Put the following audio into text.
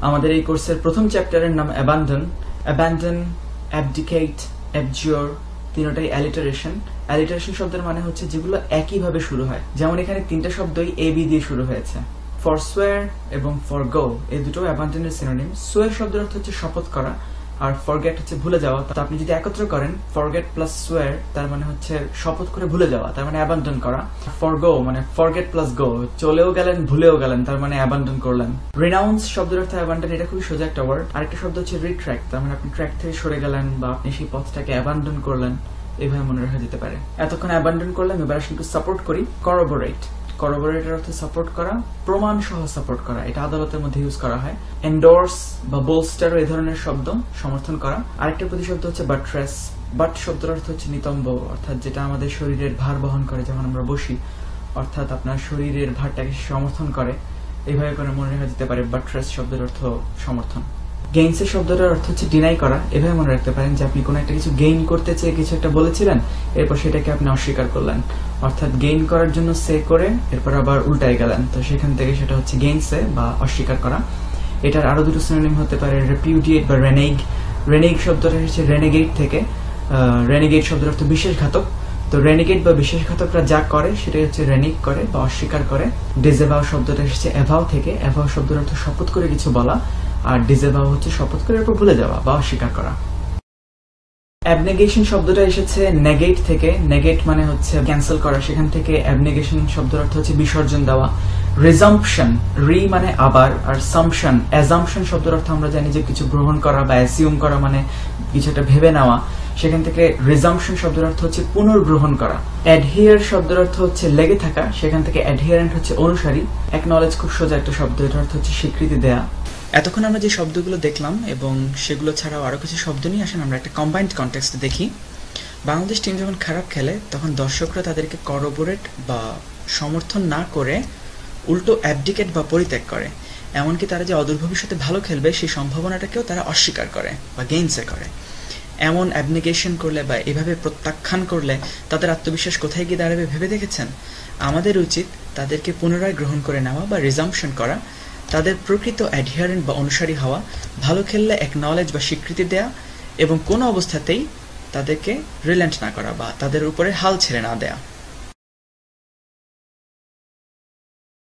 আমাদের এই কোর্সের প্রথম চ্যাপ্টারের নাম অ্যাবান্ডন। অ্যাবান্ডন, অ্যাবডিকেট, অ্যাবজিওর তিনটাই অ্যালিটারেশন। অ্যালিটারেশন শব্দের মানে হচ্ছে যেগুলো একইভাবে শুরু হয়, যেমন এখানে তিনটা শব্দই এ বি দিয়ে শুরু হয়েছে। ফরসোয়ার এবং ফরগো এই দুটো অ্যাবান্ডনের সিনোনিম। সোয়ার শব্দের অর্থ হচ্ছে শপথ করা, আর ফরগেট হচ্ছে ভুলে যাওয়া। তো আপনি যদি একত্র করেন ফরগেট প্লাস সোয়ার, তার মানে হচ্ছে শপথ করে ভুলে যাওয়া, তার মানে অ্যাবান্ডন করা। ফরগো মানে ফরগেট প্লাস গো, চলেও গেলেন ভুলেও গেলেন, তার মানে অ্যাবান্ডন করলেন। রিনাউন্স শব্দের অর্থ অ্যাবান্ডন, এটা খুবই সোজা একটা ওয়ার্ড। আরেকটা শব্দ হচ্ছে রিট্র্যাক্ট, তার মানে আপনি ট্র্যাক থেকে সরে গেলেন বা আপনি সেই পথটাকে অ্যাবান্ডন করলেন, এইভাবে মনে রাখা যেতে পারে। এতক্ষণ অ্যাবান্ডন করলাম, এবার আসলে একটু সাপোর্ট করি। করোবোরেট, করোবোরেটের অর্থ সাপোর্ট করা, প্রমাণ সহ সাপোর্ট করা, এটা আদালতের মধ্যে ইউজ করা হয়। এন্ডোর্স বা বোলস্টার এই ধরনের শব্দ, সমর্থন করা। আরেকটা প্রতিশব্দ হচ্ছে বাট্রেস। বাট শব্দের অর্থ হচ্ছে নিতম্ব, অর্থাৎ যেটা আমাদের শরীরের ভার বহন করে যখন আমরা বসি, অর্থাৎ আপনার শরীরের ভারটাকে সমর্থন করে, এইভাবে করে মনে রাখা যেতে পারে বাট্রেস শব্দের অর্থ সমর্থন। গেইনসের শব্দটার অর্থ হচ্ছে ডিনাই করা। এভাবে মনে রাখতে পারেন যে আপনি কোনো একটা কিছু গেইন করতে চেয়ে কিছু একটা বলেছিলেন, এরপর সেটাকে আপনি অস্বীকার করলেন, অর্থাৎ গেইন করার জন্য সে করে এরপর আবার উল্টাই গেলেন, তো সেখান থেকে সেটা হচ্ছে গেইনসে বা অস্বীকার করা। এটার আরো দুটো সিনোনিম হতে পারে রেপিউডিয়েট বা রেনেগ। রেনেগ শব্দটা হচ্ছে রেনেগেট থেকে। রেনেগেট শব্দের অর্থ বিশ্বাসঘাতক। তো রেনিগেট বা বিশ্বাসঘাতকরা যা করে সেটাই হচ্ছে রেনিগ করে বা অস্বীকার করে। ডিসঅ্যাভাউ শব্দটা এসেছে অ্যাভাউ থেকে। অ্যাভাউ শব্দের অর্থ শপথ করে কিছু বলা, আর ডিসঅ্যাভাউ হচ্ছে শপথ করে এরপর ভুলে যাওয়া বা অস্বীকার করা। অ্যাবনেগেশন শব্দটা এসেছে নেগেট থেকে। নেগেট মানে হচ্ছে ক্যান্সেল করা, সেখান থেকে অ্যাবনেগেশন শব্দের অর্থ হচ্ছে বিসর্জন দেওয়া। রিজাম্পশন, রি মানে আবার, আর সাম্পশন, অ্যাজাম্পশন শব্দের অর্থ আমরা জানি যে কিছু গ্রহণ করা বা অ্যাসিউম করা, মানে কিছু একটা ভেবে নেওয়া, সেখান থেকে রিজাম্পশন শব্দের অর্থ হচ্ছে পুনর্গ্রহণ করা। অ্যাডহিয়ার শব্দের অর্থ হচ্ছে লেগে থাকা, সেখান থেকে অ্যাডহিয়ারেন্ট হচ্ছে অনুসারী। অ্যাকনলেজ খুব সোজা একটা শব্দ, এটার অর্থ হচ্ছে স্বীকৃতি দেয়া। এতক্ষণ আমরা যে শব্দগুলো দেখলাম এবং সেগুলো ছাড়াও আরো কিছু শব্দ নিয়ে আসেন আমরা একটা কম্বাইন্ড কনটেক্সট দেখি। বাংলাদেশ টিম যখন খারাপ খেলে তখন দর্শকরা তাদেরকে করোবোরেট বা সমর্থন না করে উল্টো অ্যাবডিকেট বা পরিত্যাগ করে। এমনকি তারা যে অদূর ভবিষ্যতে ভালো খেলবে সেই সম্ভাবনাটাকেও তারা অস্বীকার করে বা গেইনসে করে। এমন অ্যাবনিগেশন করলে বা এভাবে প্রত্যাখ্যান করলে তাদের আত্মবিশ্বাস কোথায় গিয়ে দাঁড়াবে ভেবে দেখেছেন? আমাদের উচিত তাদেরকে পুনরায় গ্রহণ করে নেওয়া বা রিজাম্পশন করা, তাদের প্রকৃত অ্যাডহিয়ারেন্ট বা অনুসারী হওয়া, ভালো খেললে অ্যাকনলেজ বা স্বীকৃতি দেয়া, এবং কোনো অবস্থাতেই তাদেরকে রিলেন্ট না করা বা তাদের উপরে হাল ছেড়ে না দেয়া।